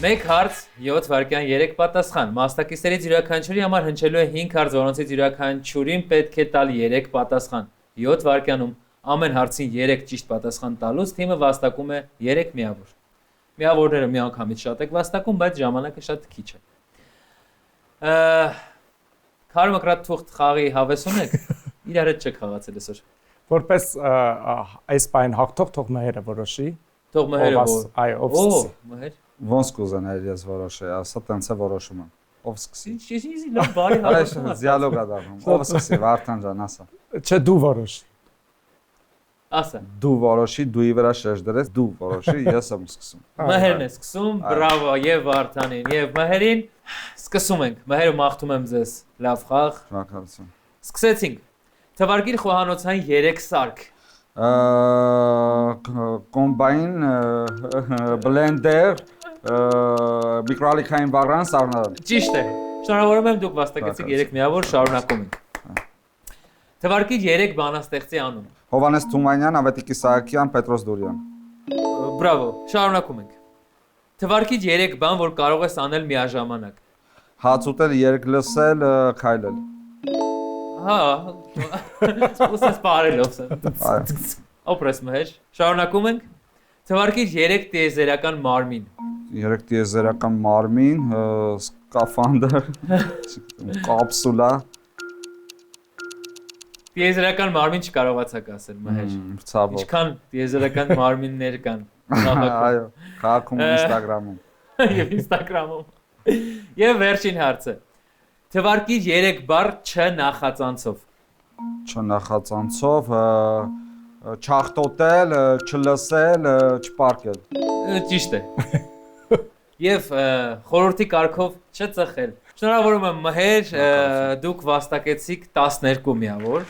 1 հարց 7 վայրկյան 3 պատասխան։ Մասնակիցներից յուրաքանչյուրի համար հնչելու է 5 հարց, որոնցից յուրաքանչյուրին պետք է տալ 3 պատասխան։ 7 վայրկյանում ամեն հարցին 3 ճիշտ պատասխան տալուց թիմը վաստակում է 3 միավոր։ Միավորները միանգամից շատ եք վաստակում, բայց ժամանակը շատ քիչ է։ Քարմակրատ թուղթ խաղի հավես ունեք։ Իրար հետ չեք խաղացել այսօր։ Որպես այս բան հաղթող թող Մհերը որոշի։ Թող Մհերը որ։ Այո, ով սկսի։ Մհեր։ Ոնց կուզենայի ես որոշեի, ասա տենց է որոշում եմ։ Ով սկսի։ Ինչ լավ բարի Այո, դիալոգ ա դառնում։ Ով սկսի, Վարդան ջան, ասա։ Չէ, դու որոշի։ Ասա։ Դու որոշի, դուի վրա շեշ դրես, դու որոշի, ես եմ սկսում։ Մհերն է սկսում, բրավո եւ Վարդանին եւ Մհերին։ Սկսում ենք։ Մհերը մաղթում եմ ձեզ։ Լավ խաղ։ Շնորհակալություն։ Սկսեցինք։ Թվարկիր խոհանոցային 3 սարք։ Կոմբայն, բլենդեր, միկրոալիքային վառան, սառնարան։ Ճիշտ է։ Շնորհավորում եմ դուք վաստակեցիք 3 միավոր, շարունակում ենք։ Թվարկիր 3 բանաստեղծի անուն։ Հովանես Թումանյան, Ավետիք Իսահակյան, Պետրոս Դուրյան։ Բրավո, շարունակում ենք։ Թվարկիր 3 բան, որ կարող ես անել միաժամանակ։ Հաց ուտել, երգ լսել, քայլել։ Հա, ուսես բարելով սա։ Այո։ Օպրես Մհեր, շարունակում ենք։ Թվարկիր 3 տիեզերական մարմին։ 3 տիեզերական մարմին, սկաֆանդր, կապսուլա։ Տիեզերական մարմին չկարողացաք ասել Մհեր։ Ցավոք։ Ինչքան տիեզերական մարմիններ կան։ Այո, քաղաքում ու Instagram-ում։ Եվ Instagram-ում։ Եվ վերջին հարցը։ Թվարկիր 3 բառ չնախածանցով։ Չնախածանցով, չախտոտել, չլսել, չպարկել։ Ճիշտ է։ Եվ խորհրդի կարգով չծխել։ Շնորհավորում եմ Մհեր, դուք վաստակեցիք 12 միավոր։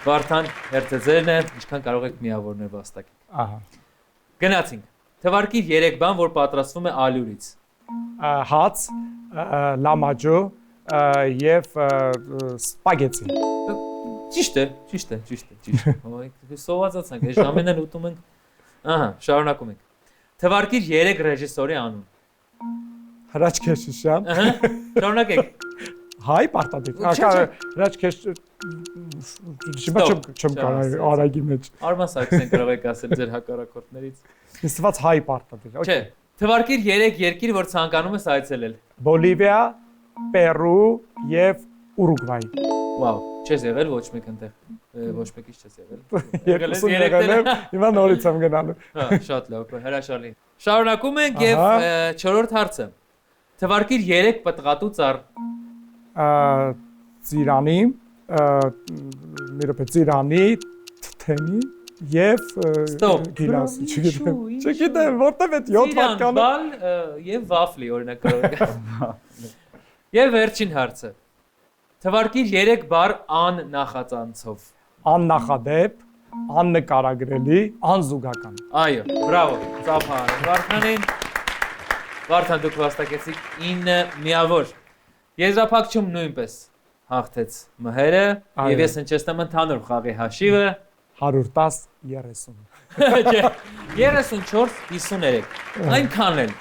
Վարդան հերթեզերն է, ինչքան կարող եք միավորներ վաստակել։ Ահա։ Գնացինք։ Թվարկիր 3 բան, որ պատրաստվում է ալյուրից։ Հաց, լամաջո եւ սպագեցի։ Ճիշտ է։ Սովածացանք, այս ժամանակ ուտում ենք։ Ահա, շարունակում ենք։ Թվարկիր 3 ռեժիսորի անուն։ Հրաչ Քեշիշյան։ Ահա, շարունակեք։ Հայ պարտադիր։ Հրաչ Քեշ չեմ կարող արագի մեջ։ Արման Սարգսյան կարող եք ասել ձեր հակառակորդներից։ Իսված հայ պարտադիր։ Չէ, թվարկիր 3 երկիր, որ ցանկանում ես այցելել։ Բոլիվիա, Պերու եւ Ուրուգվայ։ Վաու, չես եղել ոչ մեկ ընտեղ։ Ոչ մեկից չես եղել։ Երկուսն եղել եմ, հիմա նորից եմ գնալու։ Հա, շատ լավ, հրաշալի։ Շարունակում ենք եւ 4-րդ հարցը։ Թվարկիր 3 պտղատու ծառ։ Ծիրանի, Ծիրանի, Թենի եւ գիլասի, չգիտեմ, որտեղ է 7 պատկանը։ Բալ եւ վաֆլի օրինակ կարող եք։ Եվ վերջին հարցը։ Թվարկիր 3 բառ աննախածանցով։ Աննախադեպ, աննկարագրելի, անզուգական։ Այո, բրավո, ծափար Վարդանին։ Վարդան դուք վաստակեցիք 9 միավոր։ Եզրափակչում նույնպես հաղթեց Մհերը եւ ես հնչեցնեմ ընդհանուր խաղի հաշիվը 110-30։ Չէ, 34-53։ Այնքան էլ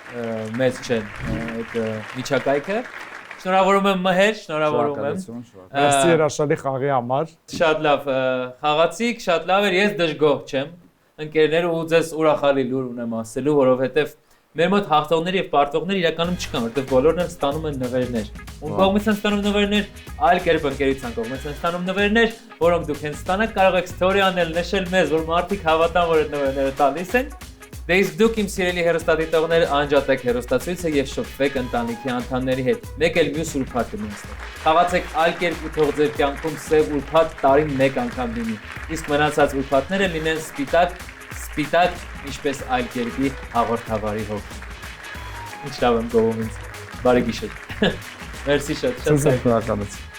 մեծ չեն այդ միջակայքը։ Շնորհավորում եմ Մհեր, շնորհավորում եմ։ Merci հրաշալի խաղի համար։ Շատ լավ խաղացիք, շատ լավ էր, ես դժգոհ չեմ։ Ընկերներ ու ձեզ ուրախալի լուր ունեմ ասելու, որովհետև մեր մոտ հաղթողներ եւ պարտվողներ իրականում չկան, որտեղ բոլորն են ստանում են նվերներ։ Ում կողմից են ստանում նվերներ, այլ կերպ ընկերության կողմից են ստանում նվերներ, որոնք դուք են ստանաք, կարող եք ստորի անել, նշել մեզ, որ մարդիկ հավատան, որ այդ նվերները տալիս են։ Դե իսկ դուք իմ սիրելի հեռուստադիտողներ անջատեք հեռուստացույցը եւ շփվեք ընտանիքի անդամների հետ։ Մեկ էլ մյուս ուրբաթ կմնացեք։ Խաղացեք այլ կերպ ու թող ձեր կյանքում սև ուրբաթ տարին մեկ անգամ լինի։ Իսկ մնացած ուրբաթները լինեն սպիտակ, ինչպես այլ կերպի հաղորդավարի հոգ։ Ինչ լավ եմ գովում ինձ։ Բարի գիշեր։ Մերսի շատ։ Շնորհակալություն։